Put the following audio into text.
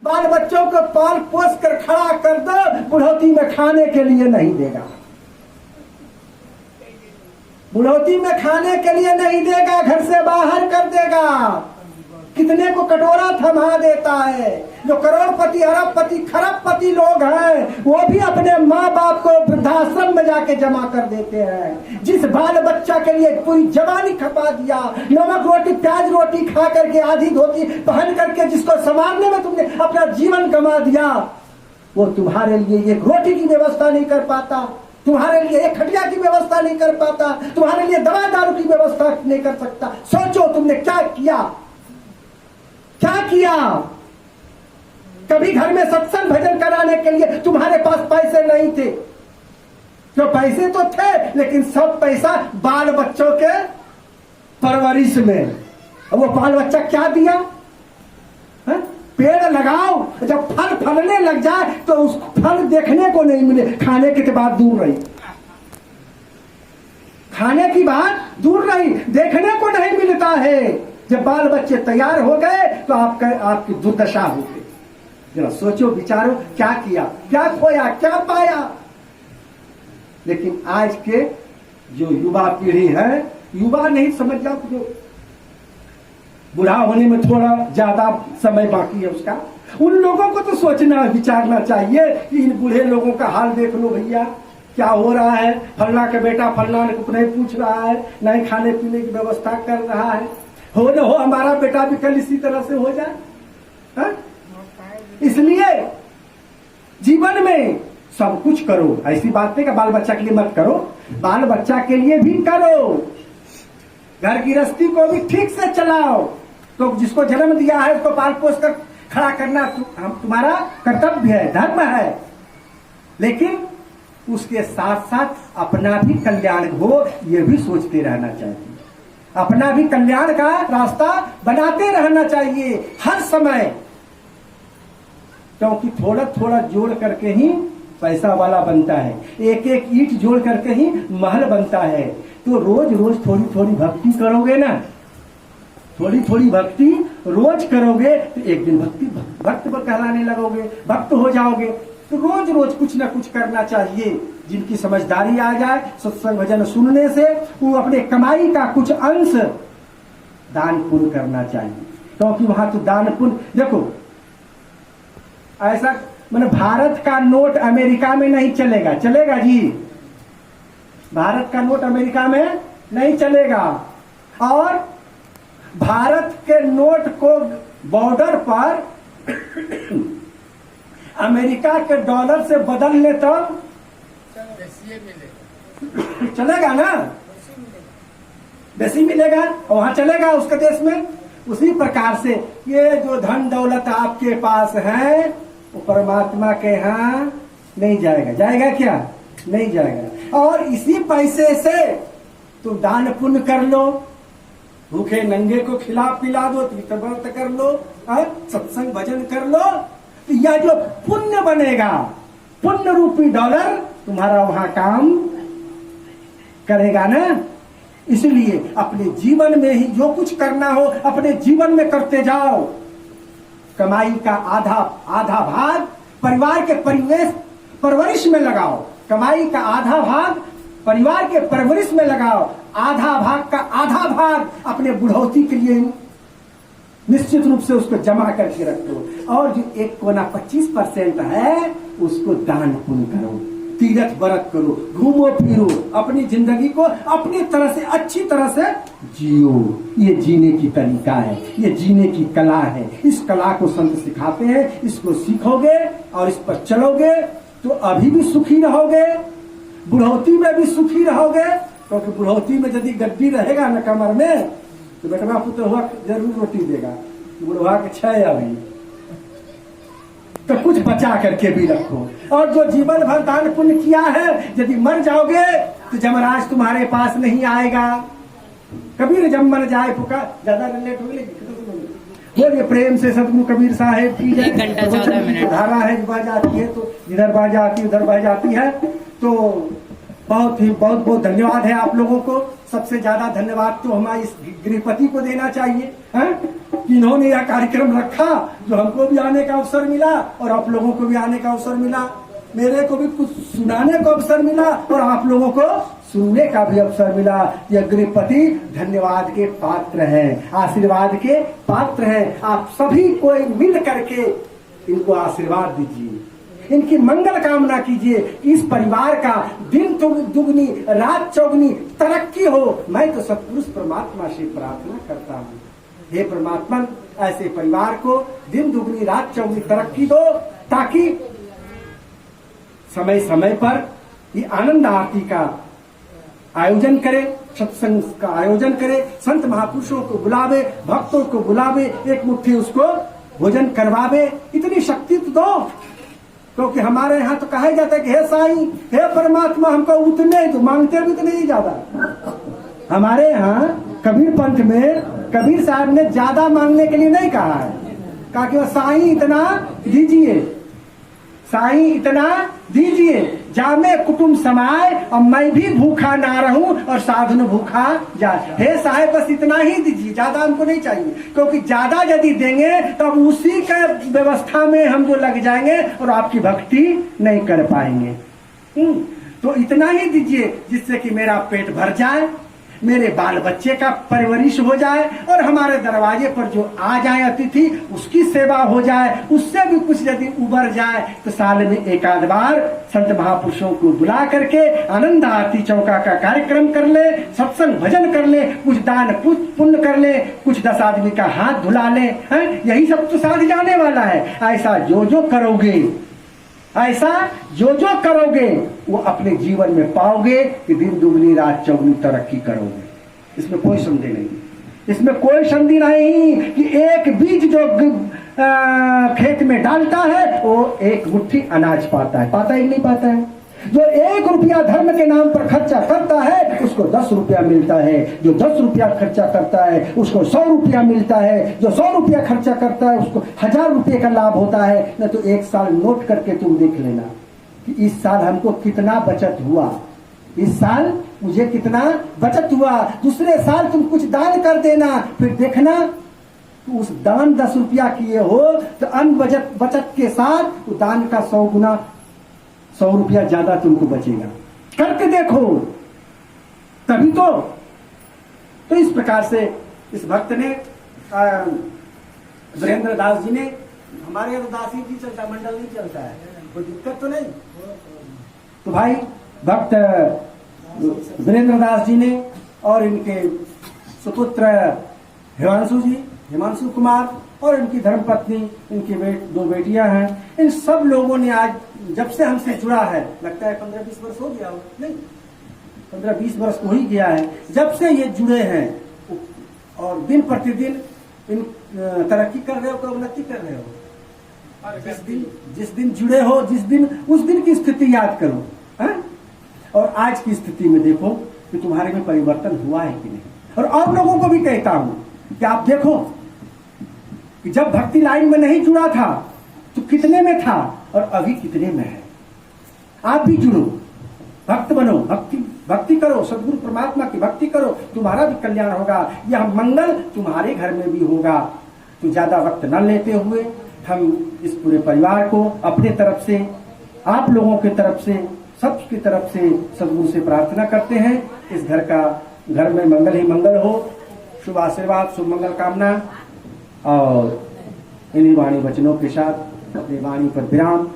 बाल बच्चों को पाल पोस कर खड़ा कर दो, बुढ़ौती में खाने के लिए नहीं देगा, बुढ़ौती में खाने के लिए नहीं देगा, घर से बाहर कर देगा। कितने को कटोरा थमा देता है। जो करोड़पति अरबपति खरबपति लोग हैं वो भी अपने माँ बाप को वृद्धाश्रम में जाके जमा कर देते हैं। जिस बाल बच्चा के लिए पूरी जवानी खपा दिया, नमक रोटी प्याज रोटी खा करके आधी धोती पहन करके जिसको संवारने में तुमने अपना जीवन गंवा दिया, वो तुम्हारे लिए एक रोटी की व्यवस्था नहीं कर पाता, तुम्हारे लिए एक खटिया की व्यवस्था नहीं कर पाता, तुम्हारे लिए दवा दारू की व्यवस्था नहीं कर सकता। सोचो तुमने क्या किया, क्या किया। कभी घर में सत्संग भजन कराने के लिए तुम्हारे पास पैसे नहीं थे, तो पैसे तो थे लेकिन सब पैसा बाल बच्चों के परवरिश में। वो बाल बच्चा क्या दिया है? पेड़ लगाओ, जब फल फलने लग जाए तो उस फल देखने को नहीं मिले, खाने की बात दूर रही, खाने की बात दूर रही, देखने को नहीं मिलता है। जब बाल बच्चे तैयार हो गए तो आपकी दुर्दशा हो गई। जरा सोचो विचारो, क्या किया, क्या खोया, क्या पाया। लेकिन आज के जो युवा पीढ़ी है, युवा नहीं समझ जाओ, जो बुढ़ा होने में थोड़ा ज्यादा समय बाकी है उसका, उन लोगों को तो सोचना विचारना चाहिए कि इन बूढ़े लोगों का हाल देख लो भैया, क्या हो रहा है। फलना के बेटा फलना को नहीं पूछ रहा है, नहीं खाने पीने की व्यवस्था कर रहा है। हो न हो हमारा बेटा भी कल इसी तरह से हो जाए हा? इसलिए जीवन में सब कुछ करो, ऐसी बात नहीं कि बाल बच्चा के लिए मत करो, बाल बच्चा के लिए भी करो, घर गृहस्थी को भी ठीक से चलाओ। तो जिसको जन्म दिया है उसको पाल पोस कर खड़ा करना तुम्हारा कर्तव्य है, धर्म है। लेकिन उसके साथ साथ अपना भी कल्याण हो, यह भी सोचते रहना चाहिए, अपना भी कल्याण का रास्ता बनाते रहना चाहिए हर समय, क्योंकि थोड़ा थोड़ा जोड़ करके ही पैसा वाला बनता है, एक एक ईंट जोड़ करके ही महल बनता है। तो रोज रोज थोड़ी थोड़ी भक्ति करोगे ना, थोड़ी थोड़ी भक्ति रोज करोगे तो एक दिन भक्त कहलाने लगोगे, भक्त हो जाओगे। तो रोज रोज कुछ ना कुछ करना चाहिए। जिनकी समझदारी आ जाए सत्संग भजन सुनने से, वो अपने कमाई का कुछ अंश दान पुण्य करना चाहिए, क्योंकि वहां तो दान पुण्य देखो, ऐसा मैंने भारत का नोट अमेरिका में नहीं चलेगा, चलेगा जी, भारत का नोट अमेरिका में नहीं चलेगा। और भारत के नोट को बॉर्डर पर अमेरिका के डॉलर से बदल ले तो चलेगा ना, बेसी मिलेगा, वहां चलेगा उसके देश में। उसी प्रकार से ये जो धन दौलत आपके पास है वो परमात्मा के यहाँ नहीं जाएगा, जाएगा क्या? नहीं जाएगा। और इसी पैसे से तुम दान पुण्य कर लो, भूखे नंगे को खिला पिला दो, तीर्थ कर लो, सत्संग भजन कर लो, तो यह जो पुण्य बनेगा, पुण्य रूपी डॉलर तुम्हारा वहां काम करेगा ना। इसलिए अपने जीवन में ही जो कुछ करना हो अपने जीवन में करते जाओ। कमाई का आधा भाग परिवार के परवरिश में लगाओ, कमाई का आधा भाग परिवार के परवरिश में लगाओ, आधा भाग का आधा भाग अपने बुढ़ौती के लिए निश्चित रूप से उसको जमा करके रखो। और जो एक कोना 25% है उसको दान पुण्य करो, तीर्थ व्रत करो, घूमो फिरो, अपनी जिंदगी को अपनी तरह से अच्छी तरह से जियो। ये जीने की तरीका है, ये जीने की कला है। इस कला को संत सिखाते हैं, इसको सीखोगे और इस पर चलोगे तो अभी भी सुखी रहोगे, बुढ़ौती में भी सुखी रहोगे। क्योंकि बुढ़ौती में यदि गड्डी रहेगा न कमर में तो बेटवा पुत्र हुआ जरूर रोटी देगा, बुढ़वा के छह अभी तो कुछ बचा करके भी रखो। और जो जीवन भर दान पुण्य किया है, यदि मर जाओगे तो जमराज तुम्हारे पास नहीं आएगा। कबीर जब मर जाए पुकार, ज्यादा लेट हो गई, बोलिए प्रेम से सतगुरु कबीर साहेब की जय। 1 घंटा 14 मिनट धारा है, बह जाती है तो इधर बह जाती है, उधर बह जाती है। तो बहुत बहुत धन्यवाद है आप लोगों को। सबसे ज्यादा धन्यवाद तो हमारे इस गृहपति को देना चाहिए हैं कि इन्होंने यह कार्यक्रम रखा, जो हमको भी आने का अवसर मिला और आप लोगों को भी आने का अवसर मिला, मेरे को भी कुछ सुनाने का अवसर मिला और आप लोगों को सुनने का भी अवसर मिला। यह गृहपति धन्यवाद के पात्र हैं, आशीर्वाद के पात्र हैं। आप सभी को मिल करके इनको आशीर्वाद दीजिए, इनकी मंगल कामना कीजिए कि इस परिवार का दिन दुगनी रात चौगनी तरक्की हो। मैं तो सतपुरुष परमात्मा से प्रार्थना करता हूँ, हे परमात्मा ऐसे परिवार को दिन दुगनी रात चौगनी तरक्की दो, ताकि समय समय पर ये आनंद आरती का आयोजन करे, सत्संग का आयोजन करे, संत महापुरुषों को बुलावे, भक्तों को बुलावे, एक मुट्ठी उसको भोजन करवावे। इतनी शक्ति तो दो, क्योंकि हमारे यहाँ तो कहा जाता है कि हे साईं, हे परमात्मा, हमको उतने तो मांगते भी तो नहीं ज्यादा। हमारे यहाँ कबीर पंथ में कबीर साहब ने ज्यादा मांगने के लिए नहीं कहा है, कहा कि साईं इतना दीजिए, साईं इतना दीजिए, जामे कुटुंब समाए और मैं भी भूखा ना रहूं और साधन भूखा जाए। हे साहेब बस इतना ही दीजिए, ज्यादा हमको नहीं चाहिए, क्योंकि ज्यादा यदि देंगे तब उसी का व्यवस्था में हम जो लग जाएंगे और आपकी भक्ति नहीं कर पाएंगे। तो इतना ही दीजिए जिससे कि मेरा पेट भर जाए, मेरे बाल बच्चे का परवरिश हो जाए और हमारे दरवाजे पर जो आ जाए अतिथि उसकी सेवा हो जाए। उससे भी कुछ यदि उबर जाए तो साल में एक आध बार संत महापुरुषों को बुला करके आनंद आरती चौका का कार्यक्रम कर ले, सत्संग भजन कर ले, कुछ दान पुण्य कर ले, कुछ 10 आदमी का हाथ धुला ले, यही सब तो साथ जाने वाला है। ऐसा जो जो करोगे, ऐसा जो जो करोगे वो अपने जीवन में पाओगे कि दिन दुगनी रात चौगनी तरक्की करोगे। इसमें कोई संदेह नहीं, इसमें कोई संदेह नहीं कि एक बीज जो खेत में डालता है वो एक मुट्ठी अनाज पाता है कि नहीं पाता है। जो 1 रुपया धर्म के नाम पर खर्चा करता है उसको 10 रुपया मिलता है, जो 10 रुपया खर्चा करता है उसको 100 रुपया मिलता है, जो 100 रुपया खर्चा करता है उसको 1000 रुपये का लाभ होता है। न तो एक साल नोट करके तुम देख लेना कि इस साल हमको कितना बचत हुआ, इस साल मुझे कितना बचत हुआ। दूसरे साल तुम कुछ दान कर देना, फिर देखना उस दान 10 रुपया किए हो तो अन्य बचत के साथ दान का 100 गुना 100 रुपया ज्यादा तुमको बचेगा। करके देखो तभी तो इस प्रकार से इस भक्त ने वीरेंद्र दास जी ने, हमारे यहाँ तो दासी जी चलता, मंडल नहीं चलता है, कोई दिक्कत तो नहीं। तो भाई भक्त वीरेंद्र दास जी ने और इनके सुपुत्र हिमांशु कुमार और इनकी धर्मपत्नी, इनकी 2 बेटियां हैं, इन सब लोगों ने आज जब से हमसे जुड़ा है, लगता है 15-20 वर्ष हो गया हो, नहीं 15-20 वर्ष हो ही गया है जब से ये जुड़े हैं, और दिन प्रतिदिन इन तरक्की कर रहे हो, तो उन्नति कर रहे हो। जिस दिन जुड़े हो, जिस दिन उस दिन की स्थिति याद करो, है? और आज की स्थिति में देखो कि तुम्हारे में परिवर्तन हुआ है कि नहीं। और आप लोगों को भी कहता हूं कि आप देखो कि जब भक्ति लाइन में नहीं जुड़ा था तो कितने में था और अभी कितने में है। आप भी जुड़ो, भक्त बनो, भक्ति करो, सद्गुरु परमात्मा की भक्ति करो, तुम्हारा भी कल्याण होगा, यह मंगल तुम्हारे घर में भी होगा। तो ज्यादा वक्त न लेते हुए हम इस पूरे परिवार को अपने तरफ से, आप लोगों की तरफ से, सबकी तरफ से सद्गुरु से प्रार्थना करते हैं इस घर में मंगल ही मंगल हो। शुभ आशीर्वाद, शुभ मंगल कामना, और इन्हीं वाणी वचनों के साथ अपनी वाणी पर विराम।